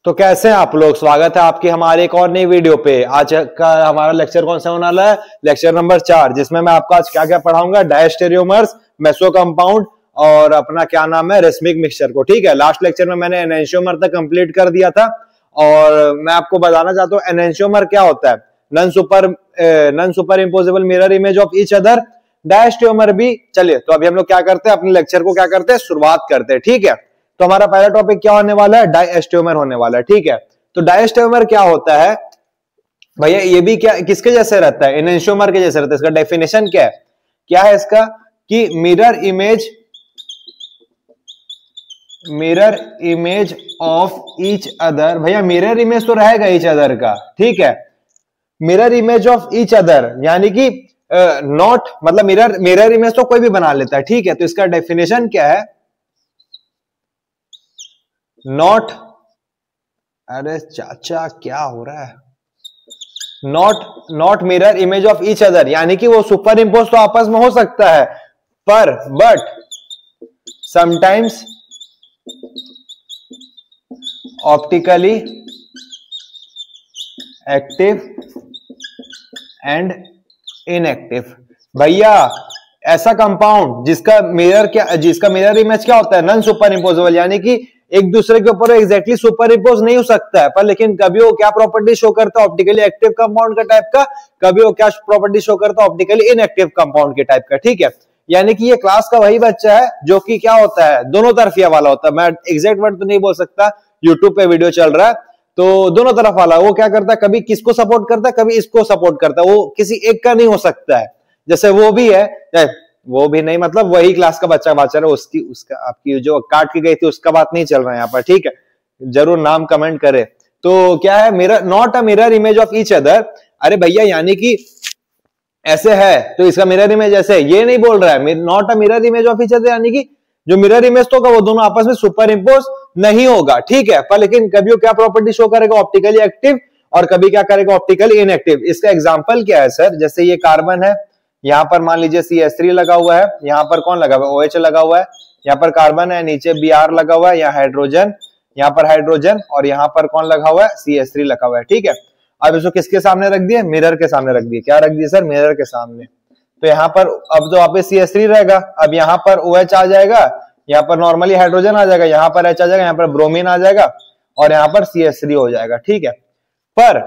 तो कैसे हैं आप लोग। स्वागत है आपकी हमारे एक और नई वीडियो पे। आज का हमारा लेक्चर कौन सा होने वाला है? लेक्चर नंबर 4, जिसमें मैं आपको आज क्या क्या पढ़ाऊंगा, डायस्टेरियोमर्स, मेसो कंपाउंड और अपना क्या नाम है, रेसमिक मिक्सचर को। ठीक है, लास्ट लेक्चर में मैंने एनेंशियोमर तक कंप्लीट कर दिया था और मैं आपको बताना चाहता हूँ एनेंशियोमर क्या होता है। Non super impossible mirror image of each other. Diastereomer भी। चलिए, तो अभी हम लोग क्या करते हैं, अपने लेक्चर को क्या करते हैं, शुरुआत करते हैं। ठीक है, तो हमारा पहला टॉपिक क्या होने वाला है, डायस्टेरियोमर होने वाला है। ठीक है, तो डायस्टेरियोमर क्या होता है भैया, ये भी क्या किसके जैसे रहता है, एनेंशियोमर के जैसे रहता है। इसका डेफिनेशन क्या है इसका, कि mirror image of each other. भैया मिरर इमेज तो रहेगा ईच अदर का, ठीक है, mirror image of each other यानी कि नॉट, मतलब मिरर इमेज तो कोई भी बना लेता है। ठीक है, तो इसका डेफिनेशन क्या है, नॉट, अरे चाचा क्या हो रहा है, not mirror image of each other, यानी कि वो सुपर इंपोज तो आपस में हो सकता है, पर but sometimes optically active and inactive. भैया ऐसा कंपाउंड जिसका मिरर इमेज क्या होता है, नॉन सुपर इंपोजेबल, यानी कि एक दूसरे के ऊपर एग्जैक्टली सुपर इंपोज नहीं हो सकता है, पर लेकिन कभी वो क्या प्रॉपर्टी शो करता है, ऑप्टिकली एक्टिव कंपाउंड का टाइप का, कभी वो क्या प्रॉपर्टी शो करता है, ऑप्टिकली इनएक्टिव कंपाउंड के टाइप का। ठीक है, यानी कि ये क्लास का वही बच्चा है जो कि क्या होता है, दोनों तरफिया वाला होता है। मैं एग्जैक्ट वर्ड तो नहीं बोल सकता, यूट्यूब पे वीडियो चल रहा है, तो दोनों तरफ वाला। वो क्या करता है, कभी किसको सपोर्ट करता है, कभी इसको सपोर्ट करता है, वो किसी एक का नहीं हो सकता है। जैसे वो भी है, वो भी नहीं, मतलब वही क्लास का बच्चा बात चल रहा है, उसका आपकी जो काट की गई थी उसका बात नहीं चल रहा है यहाँ पर। ठीक है, जरूर नाम कमेंट करे। तो क्या है, mirror not a mirror image of each other. अरे भैया यानी कि ऐसे है तो इसका मिरर इमेज ऐसे, ये नहीं बोल रहा है not a mirror image of each other, यानी कि जो मिरर इमेज तो होगा वो दोनों आपस में सुपर इंपोज नहीं होगा। ठीक है, पर लेकिन कभी वो क्या प्रॉपर्टी शो करेगा, ऑप्टिकली एक्टिव, और कभी क्या करेगा, ऑप्टिकली इनएक्टिव। इसका एग्जांपल क्या है सर, जैसे ये कार्बन है, यहाँ पर मान लीजिए CH3 लगा हुआ है, यहाँ पर कौन लगा हुआ है, OH लगा हुआ है, यहाँ पर कार्बन है, नीचे Br लगा हुआ है, यहाँ हाइड्रोजन, यहाँ पर हाइड्रोजन, और यहाँ पर कौन लगा हुआ है, CH3 लगा हुआ है। ठीक है, अब इसको किसके सामने रख दिए, मिरर के सामने रख दिए। क्या रख दिए सर, मिरर के सामने। तो यहाँ पर अब तो वापस CH3 रहेगा, अब यहाँ पर OH आ जाएगा, यहाँ पर नॉर्मली हाइड्रोजन आ जाएगा, यहाँ पर H आ जाएगा, यहाँ पर ब्रोमीन आ जाएगा, और यहाँ पर CH3 हो जाएगा। ठीक है, पर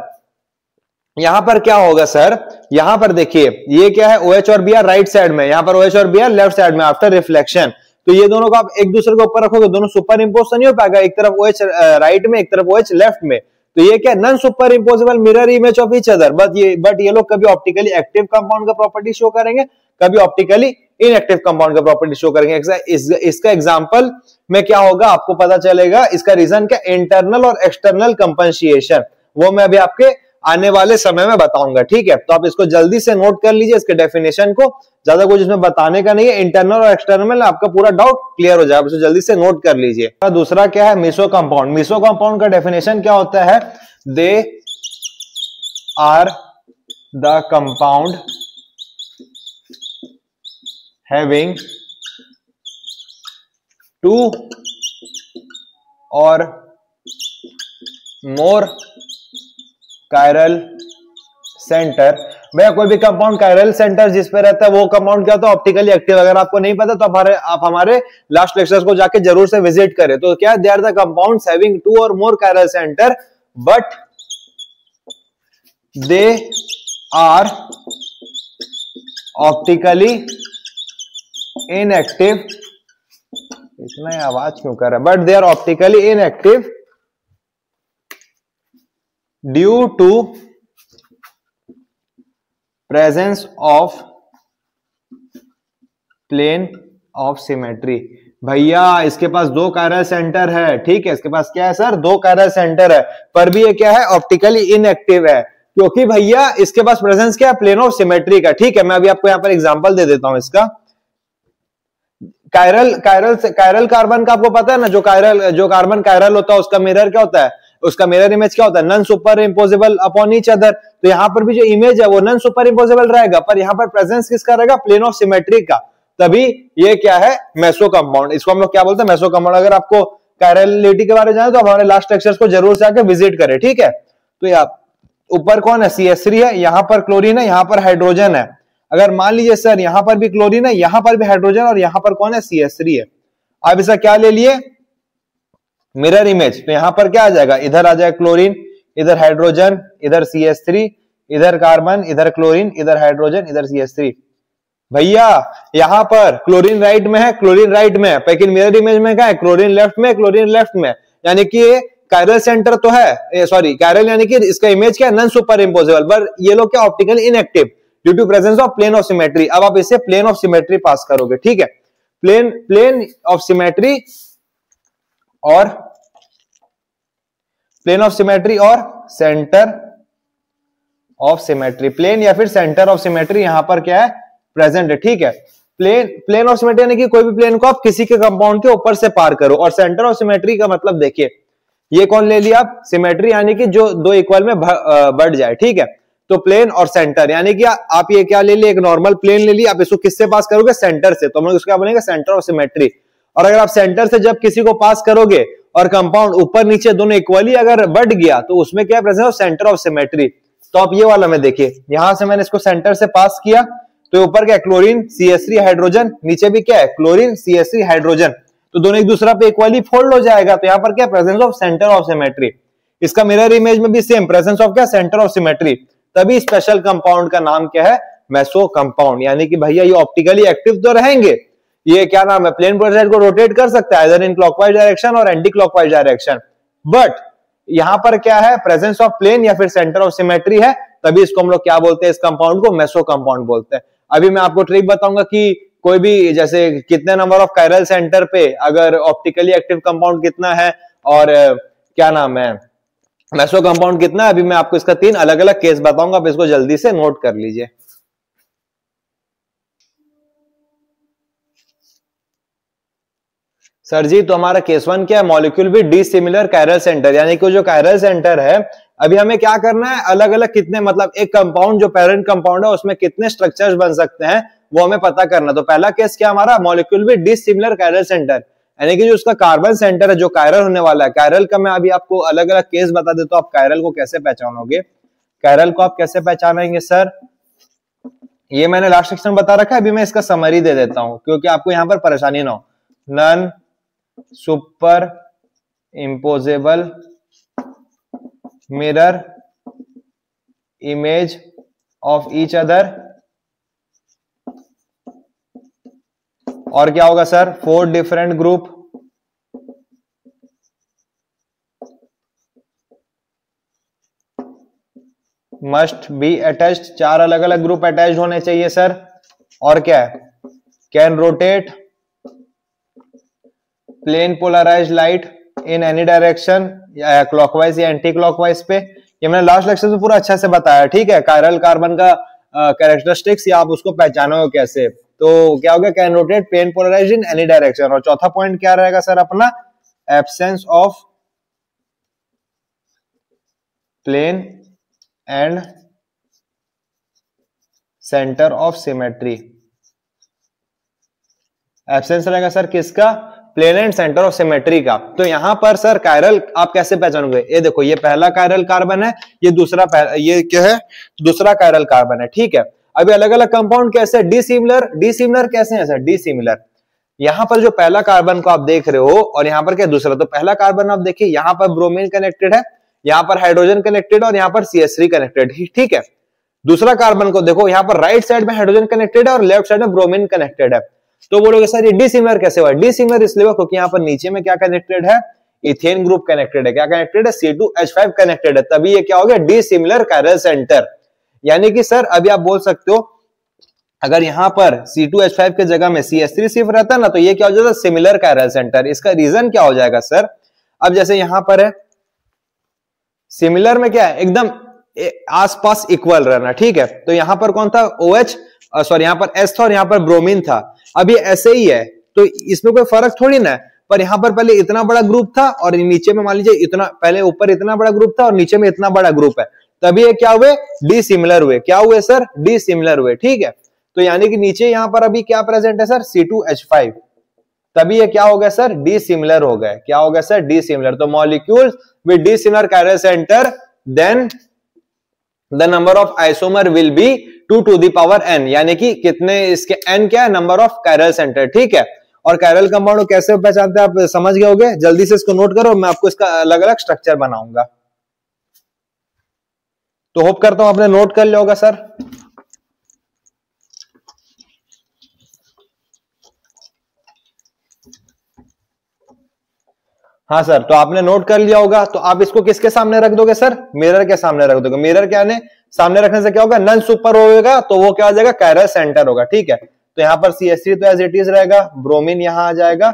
यहां पर क्या होगा सर, यहां पर देखिए ये क्या है, OH और Br राइट साइड में, यहां पर OH और Br लेफ्ट साइड में आफ्टर रिफ्लेक्शन। तो ये दोनों को आप एक दूसरे के ऊपर रखोगे, दोनों सुपर इंपोज तो नहीं हो पाएगा, एक तरफ OH राइट में, एक तरफ OH लेफ्ट में। तो ये क्या, non superimposable mirror image of each other. But ये लोग कभी ऑप्टिकली एक्टिव कंपाउंड का प्रॉपर्टी शो करेंगे, कभी ऑप्टिकली इनएक्टिव कंपाउंड का प्रॉपर्टी शो करेंगे। इसका एग्जांपल में क्या होगा आपको पता चलेगा। इसका रीजन क्या, इंटरनल और एक्सटर्नल कंपनसेशन, वो मैं अभी आपके आने वाले समय में बताऊंगा। ठीक है, तो आप इसको जल्दी से नोट कर लीजिए, इसके डेफिनेशन को, ज्यादा कुछ इसमें बताने का नहीं है। इंटरनल और एक्सटर्नल में आपका पूरा डाउट क्लियर हो जाएगा, इसको जल्दी से नोट कर लीजिए। दूसरा क्या है, मेसो कंपाउंड। मेसो कंपाउंड का डेफिनेशन क्या होता है, they are the compound having two or more chiral centre. भैया कोई भी कंपाउंड कायरल सेंटर जिस पे रहता है वो कंपाउंड क्या होता है, ऑप्टिकली एक्टिव। अगर आपको नहीं पता तो आप हमारे लास्ट लेक्चर्स को जाके जरूर से विजिट करें। तो क्या, they are the compounds having 2 और more chiral centre but they are optically inactive. इतना ही आवाज क्यों कर रहा है, but they are optically inactive due to presence of plane of symmetry. भैया इसके पास 2 कायरल सेंटर है। ठीक है, इसके पास क्या है सर, 2 कायरल सेंटर है, पर भी ये क्या है, ऑप्टिकली इनएक्टिव है, क्योंकि भैया इसके पास प्रेजेंस क्या है, प्लेन ऑफ सिमेट्री का। ठीक है, मैं अभी आपको यहाँ पर एग्जांपल दे देता हूं इसका। कायरल कार्बन का आपको पता है ना, जो कार्बन कायरल होता है उसका मिरर क्या होता है, उसका मिरर इमेज क्या होता है, non super imposable upon each other. तो यहाँ पर भी जो इमेज है वो नॉन सुपर इम्पोजेबल रहेगा, पर यहाँ पर प्रेजेंस किसका रहेगा, प्लेन ऑफ सिमेट्री का। तभी ये क्या है, मेसो कंपाउंड। इसको हम लोग क्या बोलते हैं, मेसो कंपाउंड। अगर आपको कायरलिटी के बारे में जाने तो हमारे लास्ट लेक्चर्स को जरूर से आके विजिट करें, ठीक है। तो यहाँ ऊपर कौन है, CH3 है, यहाँ पर क्लोरीन है, यहाँ पर हाइड्रोजन है। अगर मान लीजिए सर यहाँ पर भी क्लोरीन है, यहाँ पर भी हाइड्रोजन और यहाँ पर कौन है, CH3 है। अब इसका क्या ले लिए, मिरर इमेज। तो यहाँ पर क्या आ जाएगा, इधर आ जाएगा क्लोरीन, इधर हाइड्रोजन, इधर CH3, इधर कार्बन, इधर क्लोरीन, इधर हाइड्रोजन, इधर CH3। भैया यहाँ पर क्लोरीन राइट में है, क्लोरीन राइट में है, लेकिन मिरर इमेज में क्या है, क्लोरीन लेफ्ट में, क्लोरीन लेफ्ट में। यानी कि कायरल सेंटर तो है, सॉरी कायरल यानी कि इसका इमेज क्या है, नॉन सुपर इंपोजेबल, पर ये लोग क्या optically inactive due to presence of plane of symmetry. अब आप इसे प्लेन ऑफ सिमेट्री पास करोगे, ठीक है। प्लेन ऑफ सिमेट्री और सेंटर ऑफ सिमेट्री, प्लेन या फिर सेंटर ऑफ सिमेट्री यहां पर क्या है, प्रेजेंट है, ठीक है। प्लेन ऑफ सिमेट्री यानी कि कोई भी प्लेन को आप किसी के कंपाउंड के ऊपर से पार करो, और सेंटर ऑफ सिमेट्री का मतलब देखिए, ये कौन ले लिया आप, सिमेट्री यानी कि जो दो इक्वल में बढ़ जाए, ठीक है। तो प्लेन और सेंटर यानी कि आप ये क्या ले लिए, एक नॉर्मल प्लेन ले लिया, आप इसको किससे पास करोगे, सेंटर से, तो हम लोग इसको क्या बोलेंगे, सेंटर ऑफ सिमेट्री। और अगर आप सेंटर से जब किसी को पास करोगे और कंपाउंड ऊपर नीचे दोनों इक्वली अगर बढ़ गया, तो उसमें क्या presence of centre of symmetry. तो आप ये वाला में देखिए, यहां से मैंने इसको सेंटर से पास किया, तो ऊपर क्या है, क्लोरीन CH3 हाइड्रोजन, नीचे भी क्या है, क्लोरीन CH3 हाइड्रोजन, तो दोनों एक दूसरा पे इक्वली फोल्ड हो जाएगा। तो यहाँ पर क्या, presence of centre of symmetry. इसका मिरर इमेज में भी सेम, प्रेजेंस ऑफ क्या, सेंटर ऑफ सिमेट्री। तभी स्पेशल कंपाउंड का नाम क्या है, मेसो कंपाउंड। यानी कि भैया ये ऑप्टिकली एक्टिव तो रहेंगे, ये क्या नाम है, प्लेन प्रोजेक्ट को रोटेट कर सकता है इधर इन क्लॉकवाइज डायरेक्शन और एंटी क्लॉकवाइज डायरेक्शन, बट यहां पर क्या है, प्रेजेंस ऑफ प्लेन या फिर सेंटर ऑफ सिमेट्री है, तभी इसको हम लोग क्या बोलते हैं, इस कंपाउंड को मेसो कंपाउंड बोलते हैं। अभी मैं आपको ट्रिक बताऊंगा कि कोई भी जैसे कितने नंबर ऑफ कायरल सेंटर पे अगर ऑप्टिकली एक्टिव कंपाउंड कितना है और क्या नाम है, मेसो कंपाउंड कितना है। अभी मैं आपको इसका 3 अलग अलग केस बताऊंगा, आप इसको जल्दी से नोट कर लीजिए। सर जी तो हमारा केस 1 क्या है, molecule with dissimilar chiral centre, यानी कि जो कायरल सेंटर है, अभी हमें क्या करना है, अलग अलग कितने, मतलब एक कंपाउंड जो पेरेंट कंपाउंड है उसमें कितने स्ट्रक्चर्स बन सकते हैं वो हमें पता करना। तो पहला केस क्या हमारा, molecule with dissimilar chiral centre, यानी कि जो उसका कार्बन सेंटर है जो कायरल होने वाला है। कायरल का मैं अभी आपको अलग अलग केस बता देता हूं, आप कायरल को कैसे पहचानोगे। कायरल को आप कैसे पहचानेंगे सर, ये मैंने लास्ट सेक्शन बता रखा है, अभी मैं इसका समरी दे देता हूं क्योंकि आपको यहां पर परेशानी ना हो। Non superimposable mirror image of each other, और क्या होगा sir, 4 different group must be attached, 4 अलग अलग ग्रुप अटैच होने चाहिए सर। और क्या है, can rotate plane polarised light in any direction, या क्लॉकवाइज या एंटी क्लॉकवाइज पे। ये मैंने लास्ट लेक्चर में पूरा अच्छे से बताया, ठीक है। कायरल कार्बन का कैरेक्टरिस्टिक्स या आप उसको पहचानोगे कैसे, तो क्या हो गया, can rotate plane polarised in any direction. और चौथा पॉइंट क्या रहेगा सर अपना, absence of plane and centre of symmetry. Absence रहेगा सर किसका, plane and centre of symmetry का। तो यहां पर सर कायरल आप कैसे पहचानोगे, ये देखो ये पहला कायरल कार्बन है, ये दूसरा, ये क्या है, दूसरा कायरल कार्बन है, ठीक है। अभी अलग अलग कंपाउंड कैसे, डिसिमिलर, डिसिमिलर कैसे है सर, डिसिमिलर। यहां पर जो पहला कार्बन को आप देख रहे हो और यहां पर क्या दूसरा, तो पहला कार्बन आप देखिए यहां पर ब्रोमीन कनेक्टेड है, यहां पर हाइड्रोजन कनेक्टेड और यहां पर CH3 कनेक्टेड, ठीक है। दूसरा कार्बन को देखो, यहां पर राइट साइड में हाइड्रोजन कनेक्टेड है और लेफ्ट साइड में ब्रोमीन कनेक्टेड है। तो बोलोगे सर ये डिसिमिलर कैसे हुआ, डिसिमिलर इसलिए हुआ क्योंकि यहां पर नीचे में क्या कनेक्टेड है, इथेन ग्रुप कनेक्टेड है, क्या कनेक्टेड है, C2H5 कनेक्टेड है, तभी ये क्या हो गया, डिसिमिलर कायरल सेंटर। यानी कि सर अभी आप बोल सकते हो अगर यहां पर C2H5 के जगह में CH3 सिर्फ रहता ना, तो ये क्या हो जाता, सिमिलर कायरल सेंटर। इसका रीजन क्या हो जाएगा सर, अब जैसे यहां पर है सिमिलर में क्या है, एकदम आसपास इक्वल रहना, ठीक है। तो यहां पर कौन था, OH, सॉरी यहां पर S था और यहां पर ब्रोमीन था। अब ये ऐसे ही है तो इसमें कोई फर्क थोड़ी ना है, पर यहां पर पहले इतना बड़ा ग्रुप था और नीचे में मान लीजिए इतना, पहले ऊपर इतना बड़ा ग्रुप था और नीचे में इतना बड़ा ग्रुप है, तभी ये क्या हुए, डिसिमिलर हुए। क्या हुए सर, डिसिमिलर हुए, ठीक है। तो यानी कि नीचे यहां पर अभी क्या प्रेजेंट है सर, C2H5, तभी ये क्या हो गया सर, डिसिमिलर हो गए। क्या हो गया सर, डिसिमिलर। तो molecule with dissimilar chiral centre, then the number of isomer will be 2 to the power n, यानी कि कितने इसके n क्या है, नंबर ऑफ कायरल सेंटर। ठीक है, और कायरल कंपाउंड को कैसे पहचानते हैं आप समझ गए होंगे। जल्दी से इसको नोट करो, मैं आपको इसका अलग अलग स्ट्रक्चर बनाऊंगा। तो होप करता हूं आपने नोट कर लिया होगा सर। हाँ सर, तो आपने नोट कर लिया होगा। तो आप इसको किसके सामने रख दोगे सर, मिरर के सामने रख दोगे। मिरर क्या है, सामने रखने से क्या होगा, नन सुपर होगा, तो वो क्या हो जाएगा, कायरल सेंटर होगा। ठीक है, तो यहाँ पर CH3 तो एज इट इज रहेगा, ब्रोमीन यहाँ आ जाएगा,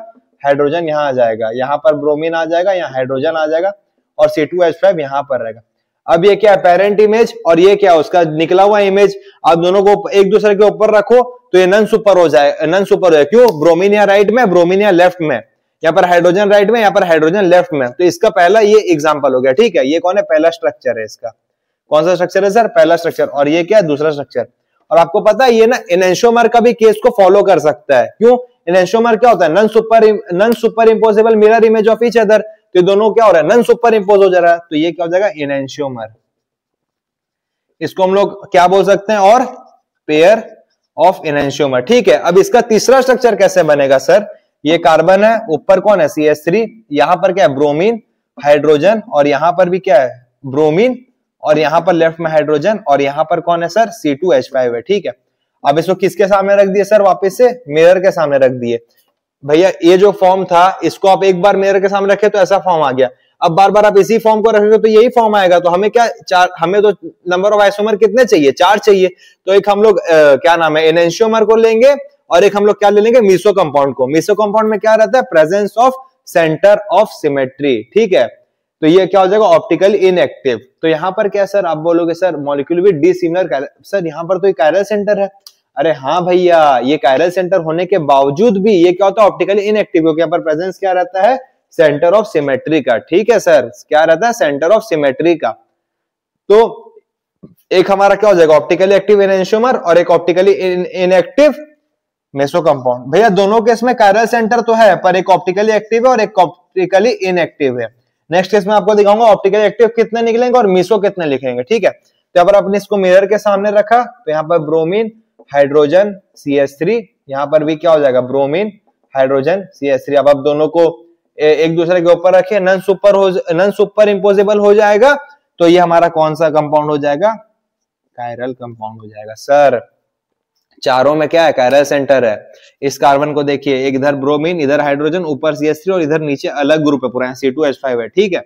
हाइड्रोजन यहाँ आ जाएगा, यहाँ पर ब्रोमीन आ जाएगा, यहाँ हाइड्रोजन आ जाएगा, और C2H5 यहाँ पर रहेगा। अब ये क्या है, पेरेंट इमेज, और ये क्या है, उसका निकला हुआ इमेज। आप दोनों को एक दूसरे के ऊपर रखो तो ये नन सुपर हो जाए, नन सुपर हो जाए। क्यों, ब्रोमीन यहाँ राइट में, ब्रोमीन यहाँ लेफ्ट में, यहाँ पर हाइड्रोजन राइट में, यहाँ पर हाइड्रोजन लेफ्ट में। तो इसका पहला ये एग्जांपल हो गया। ठीक है, ये कौन है, पहला स्ट्रक्चर है इसका। कौन सा स्ट्रक्चर है सर, पहला स्ट्रक्चर। और ये क्या है, दूसरा स्ट्रक्चर। और आपको पता है ये ना एनेंशियोमर का भी केस को फॉलो कर सकता है। क्यों, एनेंशियोमर क्या होता है, non superimposable mirror image of each other. तो दोनों क्या हो रहा है, नन सुपर इंपोज हो जा रहा है, तो ये क्या हो जाएगा, एनेंशियोमर। इसको हम लोग क्या बोल सकते हैं, और पेयर ऑफ एनेंशियोमर। ठीक है, अब इसका तीसरा स्ट्रक्चर कैसे बनेगा सर, ये कार्बन है, ऊपर कौन है, CH3, यहां पर क्या है, ब्रोमीन, हाइड्रोजन, और यहां पर भी क्या है, ब्रोमीन, और यहां पर लेफ्ट में हाइड्रोजन, और यहां पर कौन है सर, C2H5 है। ठीक है, अब इसको किसके सामने रख दिए सर, वापस से मिरर के सामने रख दिए। भैया ये जो फॉर्म था, इसको आप एक बार मिरर के सामने रखे तो ऐसा फॉर्म आ गया। अब बार बार आप इसी फॉर्म को रखोगे तो यही फॉर्म आएगा। तो हमें क्या, चार, हमें तो नंबर ऑफ आइसोमर कितने चाहिए, 4 चाहिए। तो एक हम लोग क्या नाम है, एनेंशियोमर को लेंगे, और एक हम लोग क्या ले लेंगे, मीसो कंपाउंड को। मीसो कंपाउंड में क्या रहता है, presence of centre of symmetry. ठीक है, तो ये क्या हो जाएगा, ऑप्टिकली इनएक्टिव। तो यहां पर क्या सर, आप बोलोगे sir molecule with dissimilar, sir यहां पर तो कायरल सेंटर है। अरे हाँ भैया, ये कायरल सेंटर होने के बावजूद भी ये क्या होता है, ऑप्टिकली इनएक्टिव, क्योंकि यहाँ पर प्रेजेंस क्या रहता है, सेंटर ऑफ सिमेट्री का। ठीक है सर, क्या रहता है, सेंटर ऑफ सिमेट्री का। तो एक हमारा क्या हो जाएगा, ऑप्टिकली एक्टिव एनेंशियोमर, और एक ऑप्टिकली इनएक्टिव मेसो कंपाउंड। भैया दोनों केस में कायरल सेंटर तो है, पर एक ऑप्टिकली एक्टिव है और एक ऑप्टिकली इनएक्टिव है। नेक्स्ट केस में आपको दिखाऊंगा ऑप्टिकली एक्टिव कितने निकलेंगे और मीसो कितने लिखेंगे। ठीक है, तो यहाँ पर आपने इसको मिरर के सामने रखा, तो यहाँ पर ब्रोमीन, हाइड्रोजन, CH3, यहाँ पर भी क्या हो जाएगा, ब्रोमीन, हाइड्रोजन, CH3। अब आप दोनों को एक दूसरे के ऊपर रखे, नन सुपर इंपोजेबल हो जाएगा, तो ये हमारा कौन सा कंपाउंड हो जाएगा, कायरल कंपाउंड हो जाएगा। सर चारों में क्या है, कायरल सेंटर है। इस कार्बन को देखिए, एक इधर ब्रोमीन, इधर हाइड्रोजन, ऊपर CH3, और इधर नीचे अलग ग्रुप है पूरा, C2H5 है। ठीक है,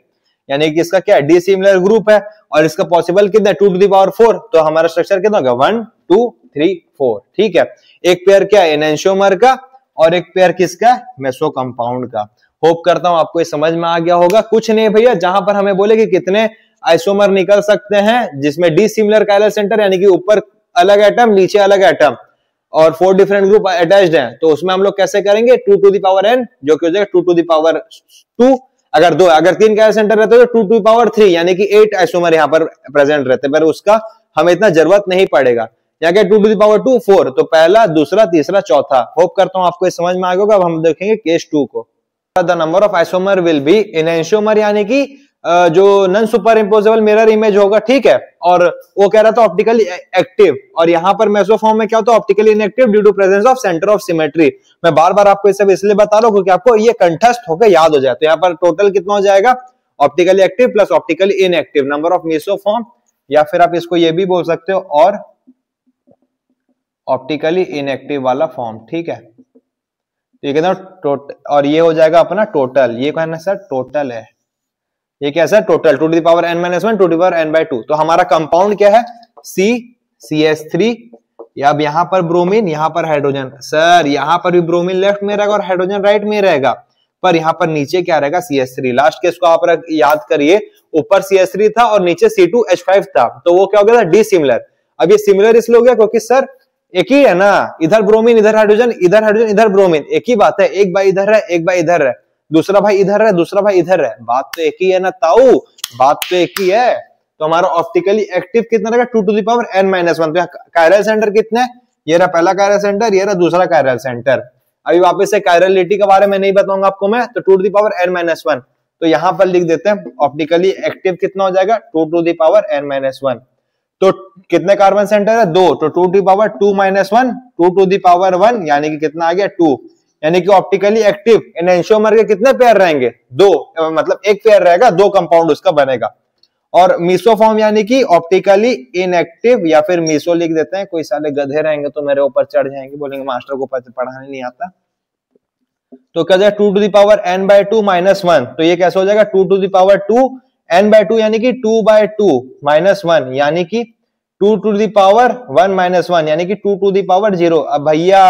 यानी कि इसका क्या है, डिसिमिलर ग्रुप है, और इसका पॉसिबल कितना है, 2 to the power 4। तो हमारा स्ट्रक्चर कितना होगा, 1 2 3 4। ठीक है, एक पेयर क्या है, एनेंशियोमर का, और एक पेयर किसका, मेसो कंपाउंड का। होप करता हूं आपको ये समझ में आ गया होगा। कुछ नहीं भैया, जहां पर हमें बोले कि कितने आइसोमर निकल सकते हैं जिसमें डिसिमिलर कायरल सेंटर, यानी कि ऊपर अलग एटम, नीचे अलग एटम, और 4 डिफरेंट ग्रुप अटैच्ड हैं, तो उसमें हम लोग कैसे करेंगे, 2 to the power n, जो कि हो जाएगा 2 to the power 2। अगर 3 कायरल सेंटर रहते तो 2 to the power 3, यानी कि 8 आइसोमर यहाँ पर प्रेजेंट रहते, पर उसका हमें इतना जरूरत नहीं पड़ेगा। यहाँ के 2 to the power 2 4, तो पहला, दूसरा, तीसरा, चौथा। होप करता हूं आपको ये समझ में आ गया होगा। अब हम देखेंगे केस 2 को। The number of isomer will B enantiomer, यानी कि जो none superimposable mirror image होगा। ठीक है, और वो कह रहा था ऑप्टिकली एक्टिव, और यहाँ पर मेसोफॉर्म में क्या होता है, optically inactive due to presence of centre of symmetry. मैं बार बार आपको ये सब इसलिए बता रहा हूँ क्योंकि आपको ये कंठस्थ होकर याद हो जाए। तो यहाँ पर टोटल कितना हो जाएगा, optically active plus optically inactive, number of mesoform, या फिर आप इसको ये भी बोल सकते हो, और ऑप्टिकली इनएक्टिव वाला फॉर्म। ठीक है, ठीक है ना, और ये हो जाएगा अपना टोटल। ये कहना सर टोटल है, ये क्या है, total 2 to the power n-1 2 to the power n/2। तो हमारा कंपाउंड क्या है, CH3। अब यहां पर ब्रोमीन, यहां पर हाइड्रोजन। सर यहां पर भी ब्रोमीन लेफ्ट में रहेगा और हाइड्रोजन राइट में रहेगा, पर यहां पर नीचे क्या रहेगा, CH3। लास्ट केस को आप याद करिए, ऊपर CH3 था और नीचे C2H5 था, तो वो क्या हो गया था, डिसिमिलर। अब ये सिमिलर इसलिए हो गया क्योंकि सर एक ही है ना, इधर ब्रोमीन, इधर हाइड्रोजन, इधर हाइड्रोजन, इधर ब्रोमीन, एक ही बात है। एक भाई इधर है, एक भाई इधर है, दूसरा भाई इधर है, दूसरा भाई इधर है, बात तो एक ही है ना ताऊ, बात तो एक ही है। तो हमारा ऑप्टिकली एक्टिव कितना रहेगा, 2 to the power n-1। तो कायरल सेंटर कितने, ये रहा पहला कायरल सेंटर, ये रहा दूसरा कायरल सेंटर। अभी वापस से कायरलिटी के बारे में नहीं बताऊंगा आपको मैं, तो 2 टू द पावर n-1, तो यहां पर लिख देते हैं ऑप्टिकली एक्टिव कितना हो जाएगा 2 टू द पावर n-1। तो कितने कार्बन सेंटर है 2, तो 2 to the power 2-1, 2 to the power 1 यानी कि कितना आ गया 2, यानी कि ऑप्टिकली एक्टिव एनेंशियोमर के कितने पेयर रहेंगे 2, मतलब एक पेयर रहेगा 2 कंपाउंड उसका बनेगा। और मीसोफॉर्म यानी कि ऑप्टिकली इनएक्टिव, या फिर मीसो लिख देते हैं, कोई साले गधे रहेंगे तो मेरे ऊपर चढ़ जाएंगे, बोलेंगे मास्टर को पढ़ाने नहीं आता। तो क्या जाएगा 2 टू द पावर n/2 -1, तो ये कैसे हो जाएगा 2 टू द पावर 2 n/2 यानी कि 2/2 -1 यानी कि 2 टू द पावर 1 -1 यानी कि 2 टू द पावर 0। अब भैया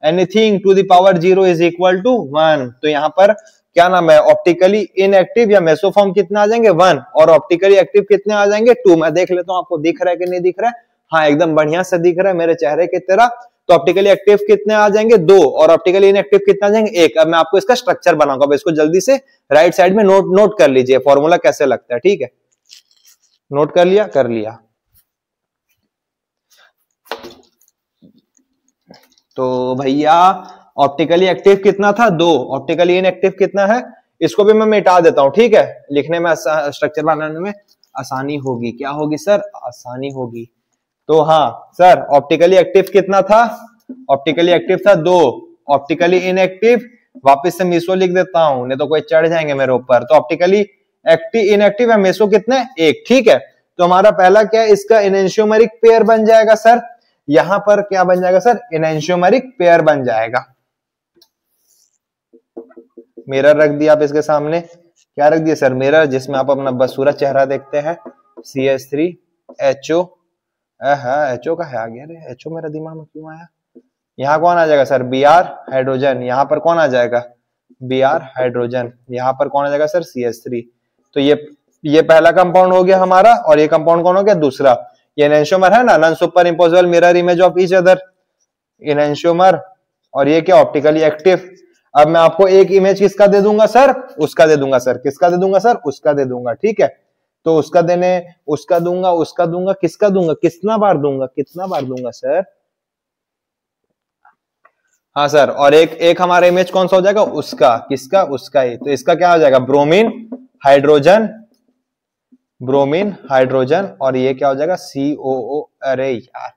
anything to the power 0 is equal to 1, तो यहां पर क्या नाम है ऑप्टिकली इनएक्टिव या मेसोफॉर्म कितने आ जाएंगे 1, और ऑप्टिकली एक्टिव कितने आ जाएंगे 2। मैं देख लेता हूं आपको दिख रहा है कि नहीं दिख रहा है, हाँ एकदम बढ़िया से दिख रहा है मेरे चेहरे की तरह। तो ऑप्टिकली एक्टिव कितने आ जाएंगे 2, और ऑप्टिकली इनएक्टिव कितने आ जाएंगे 1। अब मैं आपको इसका स्ट्रक्चर बनाऊंगा, अब इसको जल्दी से राइट साइड में नोट कर लीजिए फॉर्मूला कैसे लगता है, ठीक है। नोट कर लिया, कर लिया। तो भैया ऑप्टिकली एक्टिव कितना था 2, ऑप्टिकली इनएक्टिव कितना है, इसको भी मैं मिटा देता हूं, ठीक है, लिखने में स्ट्रक्चर बनाने में आसानी होगी। क्या होगी सर, आसानी होगी। तो हाँ सर ऑप्टिकली एक्टिव कितना था, ऑप्टिकली एक्टिव था 2, ऑप्टिकली इनएक्टिव वापस से मीसो लिख देता हूं, नहीं तो कोई चढ़ जाएंगे मेरे ऊपर। तो ऑप्टिकली एक्टिव इनएक्टिव है मीसो कितने 1, ठीक है। तो हमारा पहला क्या है, इसका एनेंशियोमेरिक पेयर बन जाएगा सर, यहां पर क्या बन जाएगा सर, एनेंशियोमेरिक पेयर बन जाएगा। मिरर रख दिया आप इसके सामने, क्या रख दिया सर, मिरर, जिसमें आप अपना बसूरा चेहरा देखते हैं। CH3HO, HO का है आ गया रे, HO मेरा दिमाग में क्यों आया। यहाँ कौन आ जाएगा सर Br हाइड्रोजन, यहाँ पर कौन आ जाएगा Br हाइड्रोजन, यहाँ पर कौन आ जाएगा सर CH3। तो ये पहला कंपाउंड हो गया हमारा, और ये कंपाउंड कौन हो गया दूसरा। ये एनेंशियोमर है ना, non superimposable mirror image of each other, enantiomer, और ये क्या ऑप्टिकली एक्टिव। अब मैं आपको एक इमेज किसका दे दूंगा सर, उसका दे दूंगा सर, किसका दे दूंगा सर, उसका दे दूंगा, ठीक है। तो उसका देने, उसका दूंगा, उसका दूंगा, किसका दूंगा, कितना बार दूंगा, कितना बार दूंगा सर, हाँ सर। और एक हमारा इमेज कौन सा हो जाएगा, उसका, किसका, उसका ही। तो इसका क्या हो जाएगा ब्रोमीन हाइड्रोजन, ब्रोमीन हाइड्रोजन, और ये क्या हो जाएगा COO, अरे यार,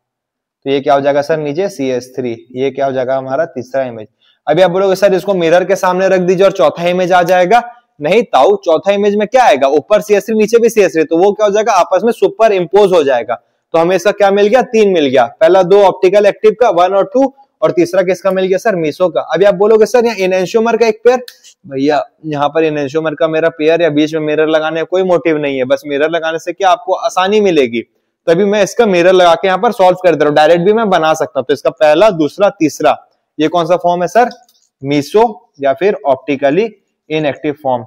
तो ये क्या हो जाएगा सर नीचे CH3, ये क्या हो जाएगा हमारा तीसरा इमेज। अभी आप बोलोगे सर इसको मिरर के सामने रख दीजिए और चौथा इमेज आ जाएगा, नहीं ताऊ, चौथा इमेज में क्या आएगा, ऊपर CH3 नीचे भी CH3, तो वो क्या हो जाएगा आपस में सुपर इंपोज हो जाएगा। तो हमें इसका क्या मिल गया 3 मिल गया, पहला 2 ऑप्टिकल एक्टिव का 1 और 2, और तीसरा किसका मिल गया सर मीसो का। अभी आप बोलोगे सर यहाँ एनेंशियोमर का एक पेयर, भैया यहाँ पर एनेंशियोमर का मेरा पेयर या बीच में मिरर लगाने का कोई मोटिव नहीं है, बस मिरर लगाने से क्या आपको आसानी मिलेगी, तभी मैं इसका मिरर लगा के यहाँ पर सॉल्व कर दे रहा हूँ, डायरेक्ट भी मैं बना सकता हूँ। तो इसका पहला, दूसरा, तीसरा, ये कौन सा फॉर्म है सर, मीसो या फिर optically inactive form.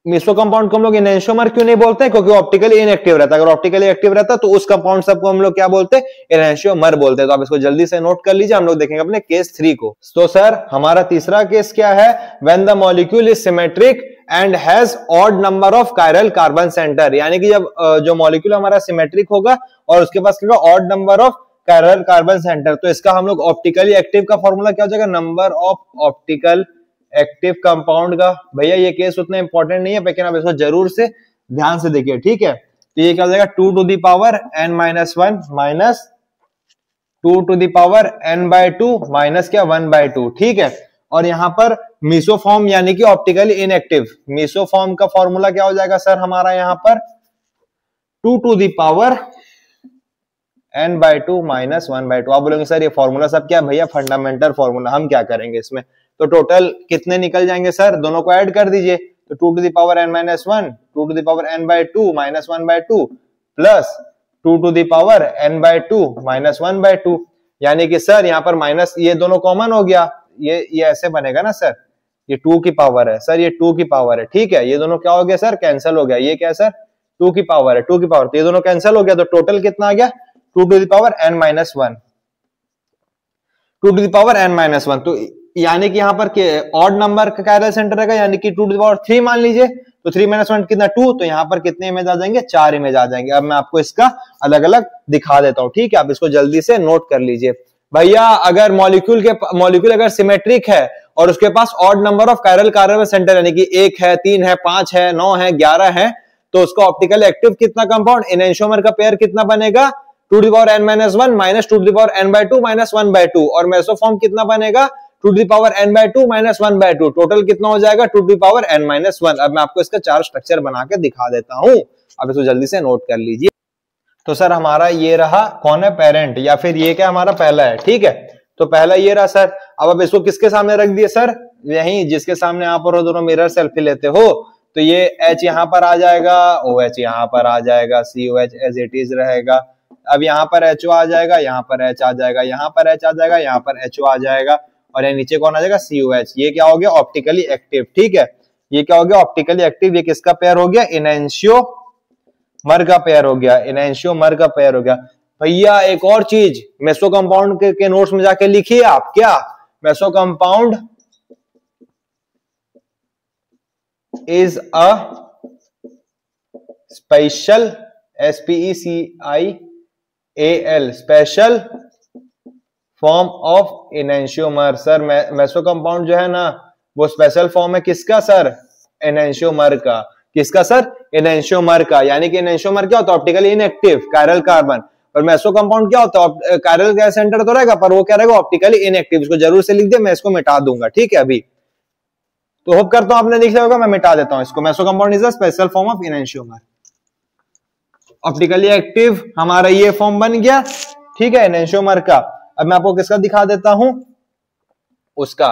Meso compound को हम लोग एनेंशियोमर क्यों नहीं बोलते हैं, क्योंकि ऑप्टिकली इनएक्टिव रहता है। अगर ऑप्टिकली एक्टिव रहता तो उस कंपाउंड सबको हम लोग क्या बोलते हैं, एनेंशियोमर बोलते हैं। तो आप इसको जल्दी से नोट कर लीजिए, हम लोग देखेंगे अपने केस 3 को। तो सर हमारा तीसरा केस क्या है, when the molecule is symmetric and has odd number of chiral carbon centre, यानी कि जब जो मॉलिक्यूल हमारा सिमेट्रिक होगा और उसके पास क्या होगा odd number of chiral carbon centre, तो इसका हम लोग ऑप्टिकली एक्टिव का फॉर्मूला क्या हो जाएगा, number of optical active compound का। भैया ये केस उतना इंपॉर्टेंट नहीं है, लेकिन आप इसको जरूर से ध्यान से देखिए, ठीक है। तो ये क्या हो जाएगा 2 to the power n-1 minus 2 to the power n/2 minus क्या 1/2, ठीक है। और यहां पर मीसोफॉर्म यानी कि ऑप्टिकली इनएक्टिव, मीसोफॉर्म का फॉर्मूला क्या हो जाएगा सर हमारा यहाँ पर 2 to the power n/2 minus 1/2। आप बोलेंगे सर ये फॉर्मूला सब क्या, भैया फंडामेंटल फॉर्मूला, हम क्या करेंगे इसमें। तो टोटल कितने निकल जाएंगे सर, दोनों को ऐड कर दीजिए। तो 2 to the power n-1, 2 to the power n/2 minus 1/2 plus 2 to the power n/2 minus 1/2, यानी कि सर यहाँ पर माइनस, ये दोनों कॉमन हो गया, ये ऐसे बनेगा ना सर, ये 2 की पावर है सर, ये 2 की पावर है, ठीक है। ये दोनों क्या हो गया सर, कैंसिल हो गया, ये क्या है सर 2 की पावर है, 2 की पावर, तो ये दोनों कैंसिल हो गया। तो टोटल कितना आ गया 2 to the power n-1, 2 to the power n-1। तो यानी कि यहाँ पर ऑड नंबर का कायरल सेंटर रहेगा, यानी कि 2 टू द पावर 3 मान लीजिए, तो 3 - 1 कितना 2, तो यहाँ पर कितने इमेज आ जाएंगे 4 इमेज आ जाएंगे। अब मैं आपको इसका अलग अलग दिखा देता हूँ, ठीक है, आप इसको जल्दी से नोट कर लीजिए। भैया अगर मॉलिक्यूल अगर सिमेट्रिक है और उसके पास odd number of chiral carbon centre यानी कि 1 है, 3 है, 5 है, 9 है, 11 है, तो उसका ऑप्टिकली एक्टिव कितना कंपाउंड एनेंशियोमर का पेयर कितना बनेगा 2n-1 माइनस 2n/2 माइनस 1/2 और मेसोफॉर्म कितना बनेगा 2n/2 माइनस 1/2 टोटल कितना हो जाएगा 2n-1। अब मैं आपको इसका 4 स्ट्रक्चर बना के दिखा देता हूं, अब इसको जल्दी से नोट कर लीजिए। तो सर हमारा ये रहा कौन है पेरेंट या फिर ये क्या हमारा पहला है, ठीक है। तो पहला ये रहा सर। अब आप इसको किसके सामने रख दिए सर, यही जिसके सामने यहाँ पर हो दोनों मिरर सेल्फी लेते हो, तो ये H यहाँ पर आ जाएगा, OH यहाँ पर आ जाएगा, COH एज इट इज रहेगा। अब यहाँ पर HO आ जाएगा, यहाँ पर H आ जाएगा, यहाँ पर H आ जाएगा, यहाँ पर HO आ जाएगा और यहाँ नीचे कौन आ जाएगा COH। ये क्या हो गया ऑप्टिकली एक्टिव, ठीक है। ये क्या हो गया ऑप्टिकली एक्टिव, ये किसका पेयर हो गया एनेंशियोमर का पेयर हो गया, एनेंशियोमर का पेयर हो गया। भैया एक और चीज मेसो कंपाउंड के नोट्स में जाके लिखिए आप, क्या meso compound is a special SPECIAL special form of enantiomer। Sir meso compound जो है ना वो स्पेशल फॉर्म है किसका सर एनेंशियोमर का, किसका सर एनेंशियोमर का। यानी कि एनेंशियोमर क्या होता है ऑप्टिकली इनएक्टिव कायरल कार्बन, और मेसो कंपाउंड क्या होता है कायरल गैस सेंटर तो रहेगा पर वो क्या रहेगा ऑप्टिकली इनएक्टिव। इसको जरूर से लिख दे, मैं इसको मिटा दूंगा, ठीक है। अभी तो होप करता हूं आपने देख लिया होगा, मैं मिटा देता हूं इसको। Meso compound is a special form of enantiomer. Optically active हमारा ये फॉर्म बन गया, ठीक है एनेंशियोमर का। अब मैं आपको किसका दिखा देता हूं उसका,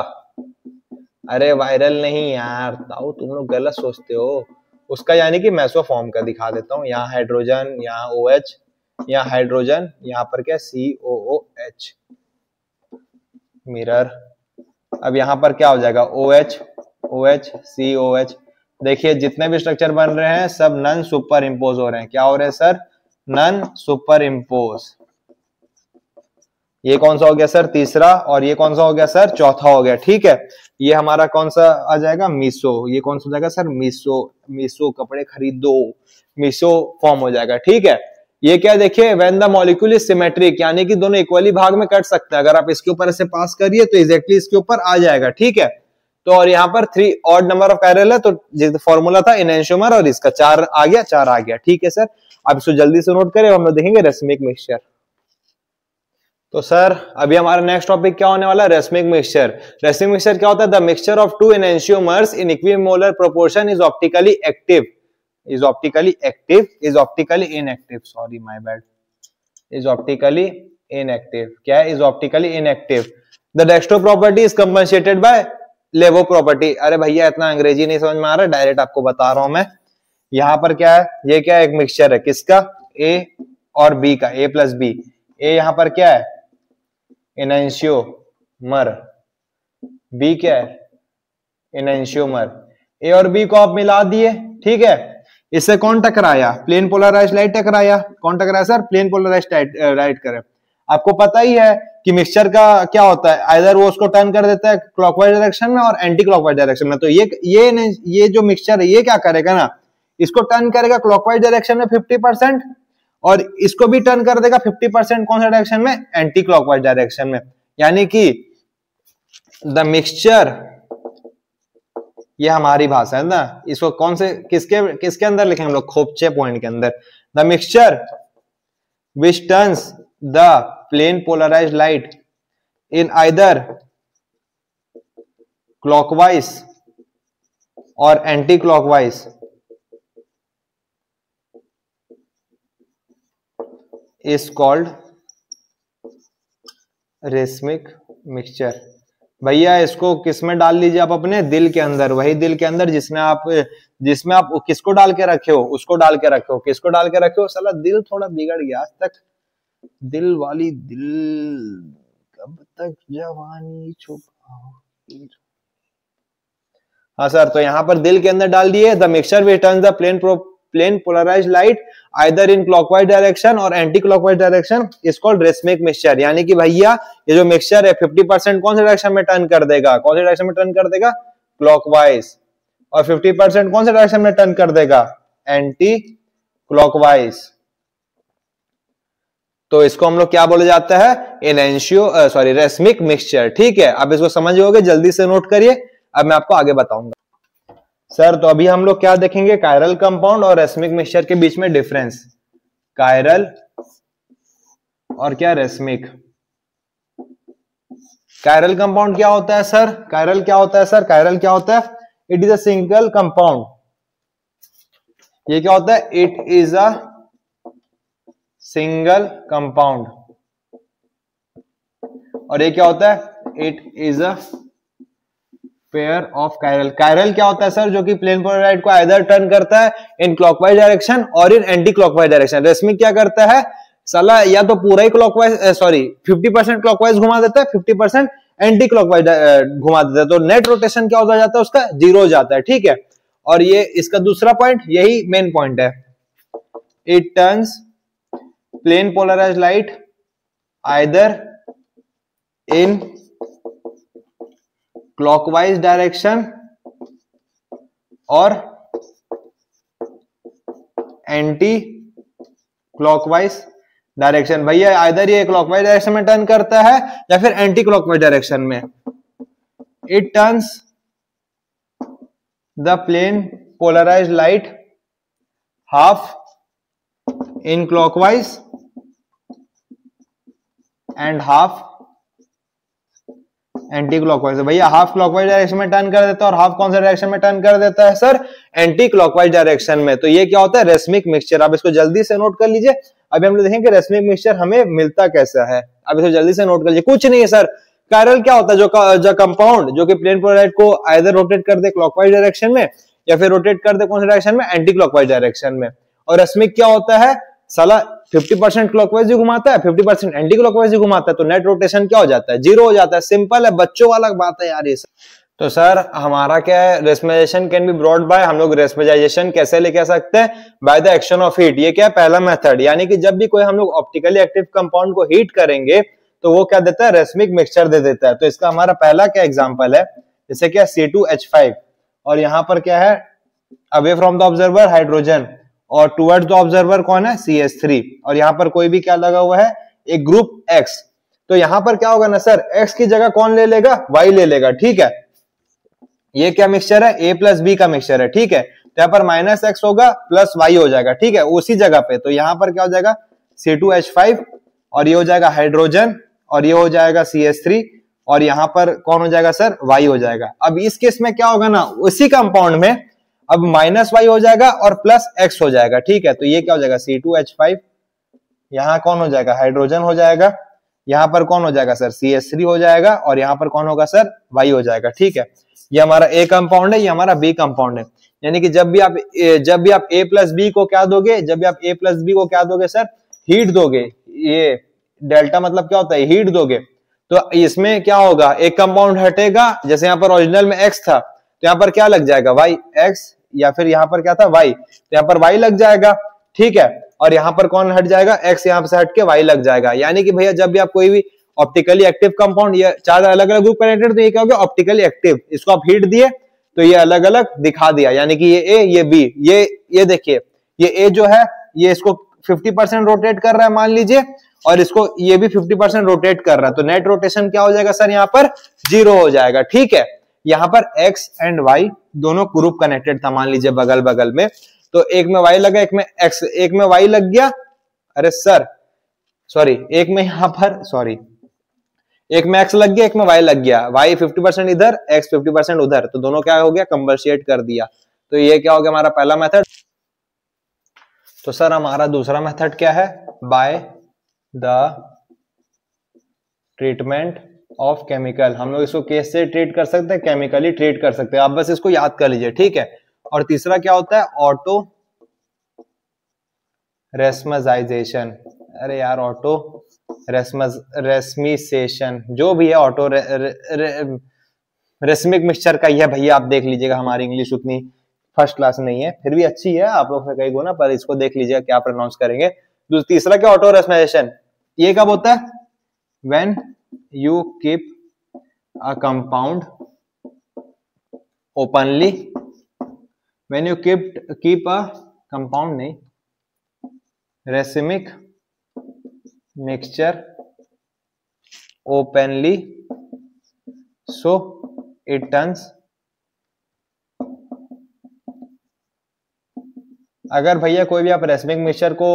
अरे वायरल नहीं यार ताऊ, तुम लोग गलत सोचते हो उसका, यानी कि मेसो फॉर्म का दिखा देता हूं। यहाँ हाइड्रोजन, यहाँ OH, यहाँ हाइड्रोजन, यहाँ पर क्या COOH मिरर। अब यहाँ पर क्या हो जाएगा OH OH COH। देखिए जितने भी स्ट्रक्चर बन रहे हैं सब नन सुपर इम्पोज हो रहे हैं। क्या हो रहे हैं सर नन सुपर इम्पोज। ये कौन सा हो गया सर तीसरा, और ये कौन सा हो गया सर चौथा हो गया, ठीक है। ये हमारा कौन सा आ जाएगा मीसो, ये कौन सा हो जाएगा सर मीसो कपड़े खरीदो, मीसो फॉर्म हो जाएगा, ठीक है। ये क्या देखिए when the molecule is symmetric, यानी कि दोनों इक्वली भाग में कट सकते हैं। अगर आप इसके ऊपर से पास करिए तो एग्जैक्टली इसके ऊपर आ जाएगा, ठीक है। तो और यहाँ पर 3 ऑड नंबर ऑफ कायरल है, तो फॉर्मूला था एनेंशियोमर और इसका 4 आ गया, ठीक है सर। आप इसको जल्दी से नोट करें, हम लोग देखेंगे रेसमिक मिक्सचर। तो सर अभी हमारा नेक्स्ट टॉपिक क्या होने वाला है रेसमिक मिक्सचर। रेसमिक मिक्सचर क्या होता है the mixture of 2 enantiomers in equimolar proportion is optically active, is optically inactive, sorry my bad, is optically inactive। क्या है is optically inactive। the dextro property is compensated by levo property। अरे भैया इतना अंग्रेजी नहीं समझ में आ रहा, डायरेक्ट आपको बता रहा हूं मैं। यहाँ पर क्या है, ये क्या है एक मिक्सचर है किसका A और B का, A प्लस B। A यहाँ पर क्या है एनेंशियोमर, B क्या है एनेंशियोमर। A और B को आप मिला दिए, ठीक है। इससे कौन टकराया प्लेन पोलराइज्ड लाइट टकराया, कौन टकराया सर प्लेन पोलराइज्ड लाइट करे। आपको पता ही है कि मिक्सचर का क्या होता है, आइदर वो उसको टर्न कर देता है क्लॉकवाइज डायरेक्शन में और एंटी क्लॉकवाइज डायरेक्शन में। तो ये जो मिक्सचर है ये क्या करेगा ना, इसको टर्न करेगा क्लॉकवाइज डायरेक्शन में 50% और इसको भी टर्न कर देगा 50% कौन सा डायरेक्शन में एंटी क्लॉकवाइज डायरेक्शन में। यानी कि द मिक्सचर, ये हमारी भाषा है ना, इसको कौन से किसके अंदर लिखेंगे हम लोग खोपचे पॉइंट के अंदर। The mixture which turns the plane polarised light in either clockwise और anti clockwise is called racemic mixture. भैया इसको किसमें डाल लीजिए आप अपने दिल के अंदर, वही दिल के अंदर जिसमें आप किसको डाल के रखे हो, उसको डाल के रखे हो, किसको डाल के रखे हो। साला दिल थोड़ा बिगड़ गया आज तक, दिल वाली दिल कब तक जवानी छुपाओ। हाँ सर, तो यहाँ पर दिल के अंदर डाल दिए। The mixture which turns the plane polarised light either in clockwise direction और anti clockwise direction is called racemic mixture. यानी कि भैया ये जो मिक्सचर है 50% कौन से डायरेक्शन में टर्न कर देगा, कौन से डायरेक्शन में टर्न कर देगा क्लॉकवाइज, और 50% कौन से डायरेक्शन में टर्न कर देगा एंटी क्लॉकवाइज। तो इसको हम लोग क्या बोला जाता है, एनेंशियो सॉरी रेसमिक मिक्सचर। ठीक है, अब इसको समझ गए, जल्दी से नोट करिए, अब मैं आपको आगे बताऊंगा। सर तो अभी हम लोग क्या देखेंगे, कायरल कंपाउंड और रेसमिक मिक्सचर के बीच में डिफरेंस, कायरल और क्या रेसमिक। कायरल कंपाउंड क्या होता है सर, कायरल क्या होता है सर, कायरल क्या होता है, it is a single compound. ये क्या होता है, it is a single compound. और ये क्या होता है, it is a pair of chiral. Chiral क्या होता है सर, जो कि प्लेन पोलराइड को आइदर टर्न करता है इन क्लॉकवाइज डायरेक्शन और इन एंटी क्लॉकवाइज डायरेक्शन। रेसमिक क्या करता है साला, या तो पूरा ही क्लॉकवाइज सॉरी 50% क्लॉकवाइज घुमा देता है, 50% एंटी क्लॉकवाइज घुमा देता है, तो नेट रोटेशन क्या होता जाता है उसका, जीरो हो जाता है। ठीक है, और ये इसका दूसरा पॉइंट, यही मेन पॉइंट है, it turns plane polarised light either in clockwise direction और एंटी क्लॉकवाइज डायरेक्शन। भैया आइदर ये क्लॉकवाइज डायरेक्शन में टर्न करता है या फिर एंटी क्लॉकवाइज डायरेक्शन में। It turns the plane polarised light half in clockwise and half anti clockwise. भैया हाफ क्लॉकवाइज डायरेक्शन में टर्न कर देता है और हाफ कौन सा डायरेक्शन में टर्न कर देता है सर, एंटी क्लॉकवाइज डायरेक्शन में। तो ये क्या होता है, रेसमिक मिक्सचर। आप इसको जल्दी से नोट कर लीजिए। अभी हम लोग देखेंगे रेसमिक मिक्सचर हमें मिलता कैसा है, अब इसको जल्दी से नोट कर लीजिए। कुछ नहीं है सर, कायरल क्या होता है, जो कंपाउंड जो कि प्लेन पोलराइड को आइदर रोटेट कर दे क्लॉकवाइज डायरेक्शन में या फिर रोटेट कर दे कौन सा डायरेक्शन में, एंटी क्लॉकवाइज डायरेक्शन में। और रेसमिक क्या होता है साला, 50% क्लॉकवाइज ही घुमाता है, 50% एंटी क्लॉकवाइज ही घुमाता है, तो नेट रोटेशन क्या हो जाता है, जीरो हो जाता है। सिंपल है, बच्चों वाला बात है यार ये सब। तो सर हमारा क्या है, रेसमराइजेशन कैन बी ब्रॉट बाय, हम लोग रेसमराइजेशन कैसे लेके आ सकते हैं, by the action of heat. ये क्या है, पहला मेथड, यानी कि जब भी कोई हम लोग ऑप्टिकली एक्टिव कंपाउंड को हीट करेंगे तो वो क्या देता है, रेसमिक मिक्सचर दे देता है। तो इसका हमारा पहला क्या एग्जांपल है, जैसे क्या C2H5 और यहाँ पर क्या है, away from the observer hydrogen और टुवर्ड्स द ऑब्जर्वर कौन है, CH3, और यहाँ पर कोई भी क्या लगा हुआ है, एक ग्रुप X। तो यहाँ पर क्या होगा ना सर, X की जगह कौन ले लेगा, Y ले लेगा। ठीक है, ये क्या मिक्सचर है, A प्लस B का मिक्सचर है। ठीक है, तो यहाँ पर -X होगा प्लस Y हो जाएगा। ठीक है, उसी जगह पे, तो यहाँ पर क्या हो जाएगा, C2H5 और ये हो जाएगा हाइड्रोजन और ये हो जाएगा CH3 और यहाँ पर कौन हो जाएगा सर, Y हो जाएगा। अब इस केस में क्या होगा ना, उसी कंपाउंड में अब -Y हो जाएगा और प्लस X हो जाएगा। ठीक है, तो ये क्या हो जाएगा, C2H5, यहाँ कौन हो जाएगा, हाइड्रोजन हो जाएगा, यहाँ पर कौन हो जाएगा सर, CH3 हो जाएगा और यहाँ पर कौन होगा सर, Y हो जाएगा। ठीक है, ये हमारा A कंपाउंड है, ये हमारा B कंपाउंड है। यानी कि जब भी आप A प्लस B को क्या दोगे, जब भी आप A प्लस B को क्या दोगे सर, हीट दोगे, ये डेल्टा मतलब क्या होता है, हीट दोगे, तो इसमें क्या होगा, एक कंपाउंड हटेगा, जैसे यहाँ पर ओरिजिनल में X था तो यहाँ पर क्या लग जाएगा, Y, X, या फिर यहाँ पर क्या था, Y, तो यहाँ पर Y लग जाएगा। ठीक है, और यहाँ पर कौन हट जाएगा, X यहाँ से हट के Y लग जाएगा। यानी कि भैया जब भी आप कोई भी ऑप्टिकली एक्टिव कंपाउंड, ये चार अलग अलग ग्रुप कनेक्टेड, तो ये क्या हो गया, ऑप्टिकली एक्टिव। इसको आप हीट दिए तो ये अलग अलग दिखा दिया, यानी कि ये A, ये B, ये देखिए, ये A जो है ये इसको 50% रोटेट कर रहा है मान लीजिए, और इसको ये भी 50% रोटेट कर रहा है, तो नेट रोटेशन क्या हो जाएगा सर, यहाँ पर जीरो हो जाएगा। ठीक है, यहाँ पर X एंड Y दोनों ग्रुप कनेक्टेड था मान लीजिए बगल बगल में, तो एक में Y लगा, एक में X, एक में Y लग गया, अरे सर सॉरी, एक में यहाँ पर सॉरी, एक में X लग गया, एक में Y लग गया, Y 50% इधर, X 50% उधर, तो दोनों क्या हो गया, कंबरशिएट कर दिया। तो ये क्या हो गया हमारा पहला मेथड। तो सर हमारा दूसरा मेथड क्या है, by the treatment of chemical. हम लोग इसको केस से ट्रीट कर सकते हैं, केमिकली ट्रीट कर सकते हैं, आप बस इसको याद कर लीजिए। ठीक है, और तीसरा क्या होता है, ऑटो रेस्मजाइजेशन। अरे यार ऑटो रेस्मिसेशन, जो भी है ऑटो रेसमिक मिक्सचर का ही है भैया, आप देख लीजिएगा, हमारी इंग्लिश उतनी फर्स्ट क्लास नहीं है, फिर भी अच्छी है, आप लोग से कई गुना, पर इसको देख लीजिएगा क्या प्रोनाउंस करेंगे। तीसरा क्या, ऑटो रेस्मराइजेशन। ये कब होता है, when you keep a compound openly, when you keep a compound नहीं, racemic mixture openly so it turns, अगर भैया कोई भी आप रेसमिक मिक्सचर को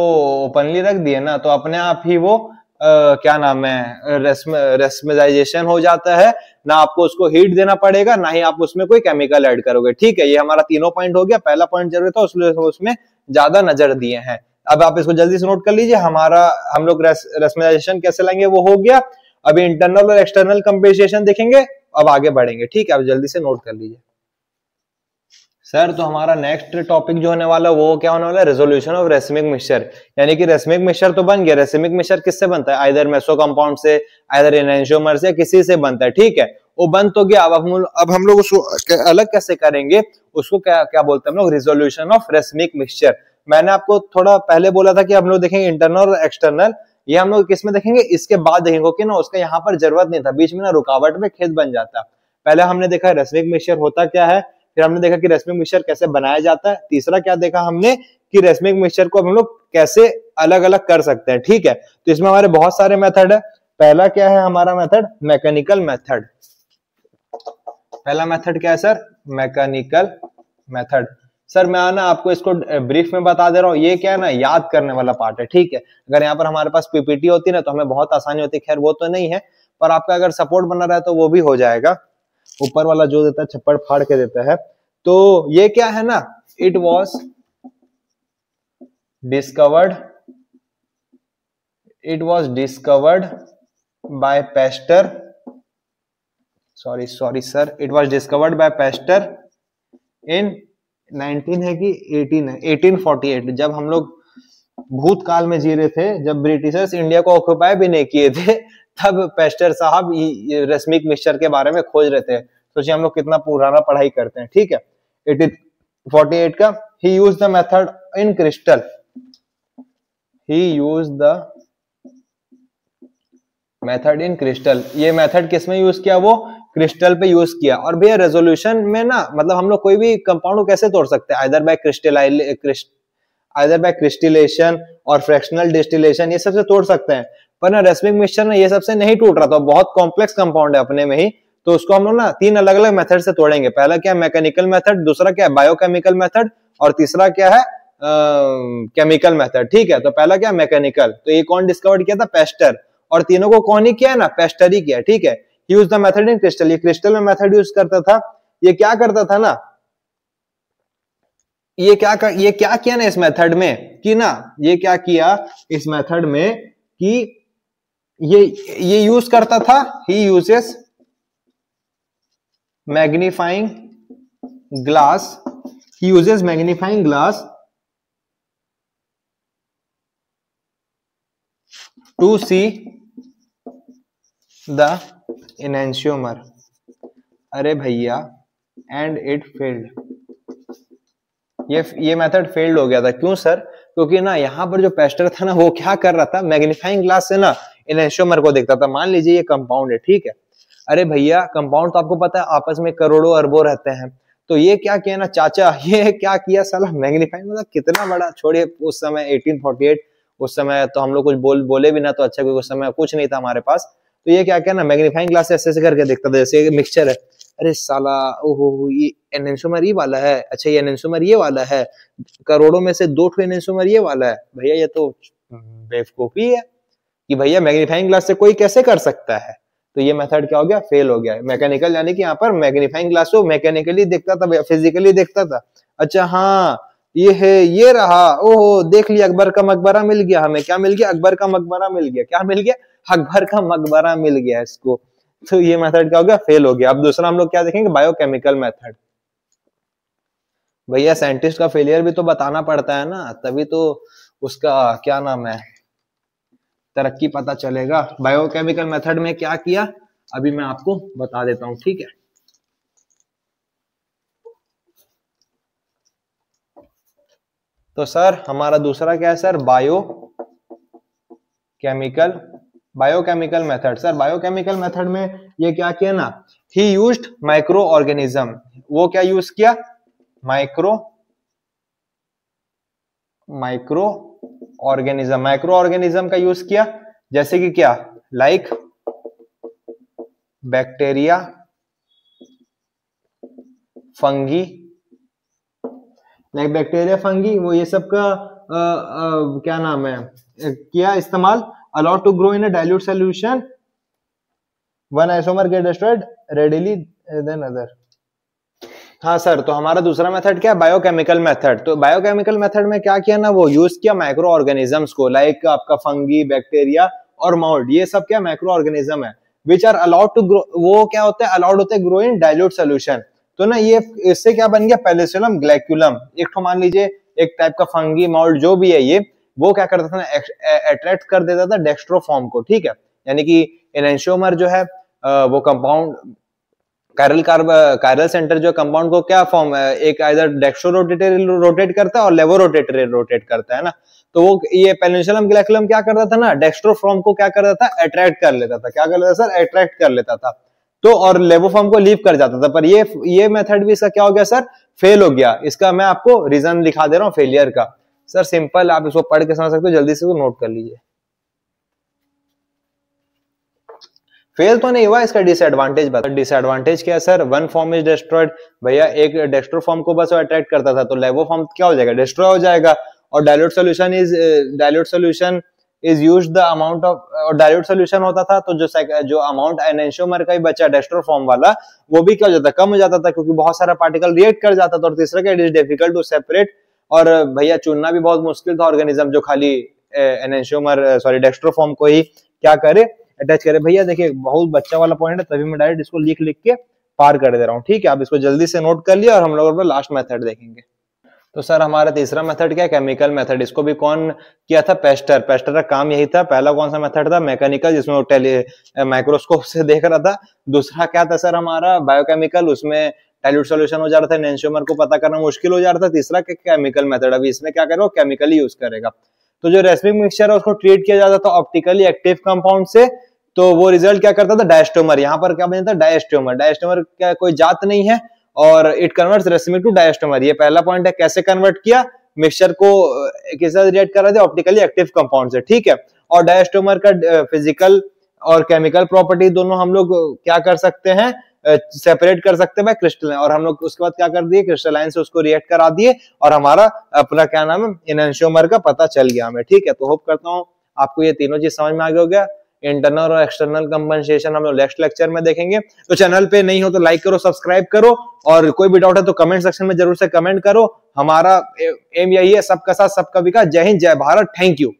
ओपनली रख दिए ना तो अपने आप ही वो क्या नाम है रेस्मराइजेशन हो जाता है, ना आपको उसको हीट देना पड़ेगा, ना ही आप उसमें कोई केमिकल ऐड करोगे। ठीक है, ये हमारा तीनों पॉइंट हो गया। पहला पॉइंट जरूरी था इसलिए उसमें ज्यादा नजर दिए हैं। अब आप इसको जल्दी से नोट कर लीजिए, हमारा हम लोग रेस्मराइजेशन कैसे लाएंगे वो हो गया। अभी इंटरनल और एक्सटर्नल कंपेंसेशन देखेंगे, अब आगे बढ़ेंगे। ठीक है, अब जल्दी से नोट कर लीजिए सर। तो हमारा नेक्स्ट टॉपिक जो होने वाला वो क्या होने वाला है, रेजोल्यूशन ऑफ रेसमिक मिक्सचर। यानी कि रेसमिक मिक्सचर तो बन गया, रेसमिक मिक्सचर किससे बनता है, आइदर मेसो कंपाउंड से, आइदर एनेंटियोमर से, किसी से बनता है। ठीक है, वो बन तो गया। अब हम लोग उसको अलग कैसे करेंगे, उसको क्या क्या बोलते हैं हम लोग, रिजोल्यूशन ऑफ रेसमिक मिक्सचर। मैंने आपको थोड़ा पहले बोला था कि हम लोग देखेंगे इंटरनल और एक्सटर्नल, ये हम लोग किसमें देखेंगे, इसके बाद देखेंगे कि ना उसका यहाँ पर जरूरत नहीं था, बीच में ना रुकावट में खेद बन जाता। पहले हमने देखा रेसमिक मिक्सचर होता क्या है, फिर हमने देखा कि रेसमिक मिक्सचर कैसे बनाया जाता है, तीसरा क्या देखा हमने कि रेसमिक मिक्सचर को हम लोग कैसे अलग अलग कर सकते हैं। ठीक है, तो इसमें हमारे बहुत सारे मेथड है। पहला क्या है हमारा मेथड, मैकेनिकल मेथड। पहला मेथड क्या है सर, मैकेनिकल मेथड। सर मैं ना आपको इसको ब्रीफ में बता दे रहा हूँ, ये क्या है ना याद करने वाला पार्ट है। ठीक है, अगर यहाँ पर हमारे पास पीपीटी होती ना तो हमें बहुत आसानी होती, खैर वो तो नहीं है, पर आपका अगर सपोर्ट बना रहा है तो वो भी हो जाएगा। ऊपर वाला जो देता है छप्पड़ फाड़ के देता है। तो ये क्या है ना, it was discovered by Pasteur, sorry sir, it was discovered by Pasteur in 19 है कि 18 है, 1848। जब हम लोग भूतकाल में जी रहे थे, जब ब्रिटिशर्स इंडिया को ऑक्युपाई भी नहीं किए थे, तब पेस्टर साहब रेसमिक मिक्सचर के बारे में खोज रहे थे। सोचिए हम लोग कितना पुराना पढ़ाई करते हैं। ठीक है, 1848 का, he use the method in crystal, he use the method in crystal. ये मेथड किसमें यूज किया, वो क्रिस्टल पे यूज किया। और भैया रेजोल्यूशन में ना मतलब हम लोग कोई भी कंपाउंड को कैसे तोड़ सकते हैं, आइदर बाय क्रिस्टलेशन और फ्रैक्शनल डिस्टिलेशन, ये सबसे तोड़ सकते हैं। पर ना रेसमिक मिक्सचर ना ये सबसे नहीं टूट रहा था, बहुत कॉम्प्लेक्स कंपाउंड है अपने में ही, तो उसको हम लोग ना तीन अलग अलग मेथड से तोड़ेंगे। पहला क्या है, मैकेनिकल मेथड, दूसरा क्या है, बायोकेमिकल मेथड, और तीसरा क्या है, केमिकल मेथड। ठीक है, तो पहला क्या, मैकेनिकल, तो ये कौन डिस्कवर किया था, पेस्टर, और तीनों को कौन ही किया है ना, पेस्टर ही किया। ठीक है, use the method in crystal, ये क्रिस्टल में मेथड यूज करता था। ये क्या करता था ना, ये क्या किया ना इस मेथड में कि ना, ये क्या किया इस मेथड में कि ये यूज करता था, he uses magnifying glass, he uses magnifying glass to see the enantiomer। अरे भैया, एंड इट फेल्ड, ये मेथड फेल्ड हो गया था। क्यों सर, क्योंकि ना यहाँ पर जो पेस्टर था ना वो क्या कर रहा था, मैग्नीफाइंग ग्लास से ना एनेंटियोमर को देखता था। मान लीजिए ये कंपाउंड है, ठीक है, अरे भैया कंपाउंड तो आपको पता है आपस में करोड़ों अरबों रहते हैं, तो ये क्या किया ना चाचा, ये क्या किया साला, मैग्नीफाइंग, मतलब कितना बड़ा, छोड़िए उस समय 1848, उस समय तो हम लोग कुछ बोले भी ना तो अच्छा, क्योंकि उस समय कुछ नहीं था हमारे पास। तो ये क्या किया ना, मैग्नीफाइंग ग्लास से ऐसे करके देखता था, जैसे मिक्सचर है, अरे साला ओहो ये एनेंटियोमर ये वाला है, अच्छा ये एनेंटियोमर ये वाला है, करोड़ों में से 2 एनेंटियोमर ये वाला है। भैया ये तो बेवकूफी है कि भैया मैग्नीफाइंग ग्लास से कोई कैसे कर सकता है। तो ये मेथड क्या हो गया, फेल हो गया। मैकेनिकल यानी कि यहाँ पर मैग्नीफाइंग ग्लास को मैकेनिकली देखता था, फिजिकली देखता था। अच्छा हाँ ये है, ये रहा, ओहो देख लिया, अकबर का मकबरा मिल गया हमें, क्या मिल गया, अकबर का मकबरा मिल गया, क्या मिल गया, अकबर का मकबरा मिल गया इसको। तो ये मेथड क्या हो गया, फेल हो गया। अब दूसरा हम लोग क्या देखेंगे, बायोकेमिकल मेथड। भैया साइंटिस्ट का फेलियर भी तो बताना पड़ता है ना, तभी तो उसका क्या नाम है, तरक्की पता चलेगा। बायोकेमिकल मेथड में क्या किया अभी मैं आपको बता देता हूं, ठीक है। तो सर हमारा दूसरा क्या है sir, biochemical method. Sir biochemical method में ये क्या किया ना, ही यूज्ड माइक्रो ऑर्गेनिज्म। वो क्या यूज किया, माइक्रो ऑर्गेनिज्म का यूज किया, जैसे कि क्या, like bacteria, fungi, like bacteria fungi, वो ये सब का क्या नाम है, किया इस्तेमाल। Allowed to grow in a dilute solution, one isomer get destroyed readily then other. हाँ सर, तो हमारा दूसरा मेथड क्या है, बायोकेमिकल मेथड। तो बायोकेमिकल मेथड में क्या किया ना, वो यूज किया माइक्रो ऑर्गेनिजम्स को, लाइक आपका फंगी, बैक्टीरिया और माउल्ड, ये सब क्या माइक्रो ऑर्गेनिज्म है, which are allowed to grow, वो क्या होता है, अलाउड होते हैं ग्रो इन डाइल्यूट सोल्यूशन। तो ना ये इससे क्या बन गया, पेनिसिलियम ग्लैक्यूलम। एक तो मान लीजिए एक टाइप का फंगी, माउल्ड जो भी है ये, वो क्या करता था ना, अट्रैक्ट कर देता था डेक्स्ट्रोफॉर्म को, ठीक है। यानी कि एनेंशियोमर जो है वो कंपाउंड कायरल सेंटर जो कंपाउंड को क्या फॉर्म, एक आइदर डेक्स्ट्रो रोटेट करता है और लेवो रोटेट करता है ना। तो वो ये पेनिसिलियम ग्लैक्यूलम क्या करता था ना, डेक्स्ट्रोफॉर्म को क्या करता था, अट्रैक्ट कर लेता था। क्या कर लेता सर, अट्रैक्ट कर लेता था। तो और लेवोफॉर्म को लीव कर जाता था। पर ये मेथड भी इसका क्या हो गया सर, फेल हो गया। इसका मैं आपको रीजन दिखा दे रहा हूँ फेलियर का। सर सिंपल, आप इसको पढ़ के समझ सकते हो, जल्दी से तो नोट कर लीजिए। फेल तो नहीं हुआ, इसका डिसएडवांटेज बता। डिसएडवांटेज क्या है sir, one form is destroyed. भैया एक डेस्ट्रो फॉर्म को बस अट्रैक्ट करता था, तो लेवो फॉर्म क्या हो जाएगा, डिस्ट्रॉय हो जाएगा। और dilute solution is used the amount of, और डाइल्यूट सॉल्यूशन होता था तो जो अमाउंट एनेंशियोमर का ही बचा डेस्ट्रो फॉर्म वाला, वो भी क्या हो जाता, कम हो जाता था, क्योंकि बहुत सारा पार्टिकल रिएक्ट कर जाता था। और तीसरा क्या, it is difficult to separate, और भैया चुनना भी बहुत मुश्किल था ऑर्गेनिज्म जो खाली डेस्ट्रो फॉर्म को ही क्या करे, अटैच करे। भैया देखिए बहुत बच्चा वाला पॉइंट है, तभी मैं डायरेक्ट इसको लिख के पार कर दे रहा हूँ, ठीक है। आप इसको जल्दी से नोट कर लिया और हम लोग अपना लास्ट मेथड देखेंगे। तो सर हमारा तीसरा मेथड क्या है, केमिकल मेथड। इसको भी कौन किया था, पेस्टर का काम यही था। पहला कौन सा मेथड था, मैकेनिकल, जिसमें वो माइक्रोस्कोप से देख रहा था। दूसरा क्या था सर हमारा, बायोकेमिकल, उसमें डाइल्यूट सॉल्यूशन हो जा रहा था, एनेंशियोमर को पता करना मुश्किल हो जा रहा था। तीसरा केमिकल मेथड, अभी इसमें क्या करेगा, केमिकली यूज करेगा। तो जो रेसिपिक मिक्सचर है उसको ट्रीट किया जाता था ऑप्टिकली एक्टिव कंपाउंड से, तो वो रिजल्ट क्या करता था, डायस्टोमर। यहाँ पर क्या बनता है, डायस्टोमर। डायस्टोमर क्या कोई जात नहीं है, और इट कन्वर्ट्स रेसिमिक टू डायस्टोमर। ये पहला पॉइंट है, कैसे कन्वर्ट किया, मिक्सचर को किस तरह रिएक्ट कर रहे थे, ऑप्टिकली एक्टिव कंपाउंड से, ठीक है। और डायस्टोमर का फिजिकल और केमिकल प्रॉपर्टी दोनों हम लोग क्या कर सकते हैं, सेपरेट कर सकते हैं बाय क्रिस्टलाइन। और हम लोग उसके बाद क्या कर दिए, क्रिस्टलाइन से उसको रिएक्ट करा दिए, और हमारा अपना क्या नाम है, एनेंशियोमर का पता चल गया हमें, ठीक है। तो होप करता हूँ आपको ये तीनों चीज समझ में आ गया हो गया। इंटरनल और एक्सटर्नल कंपनसेशन हम लोग नेक्स्ट लेक्चर में देखेंगे। तो चैनल पे नहीं हो तो लाइक करो, सब्सक्राइब करो, और कोई भी डाउट है तो कमेंट सेक्शन में जरूर से कमेंट करो। हमारा एम यही है, सबका साथ सबका विकास। जय हिंद, जय भारत, थैंक यू।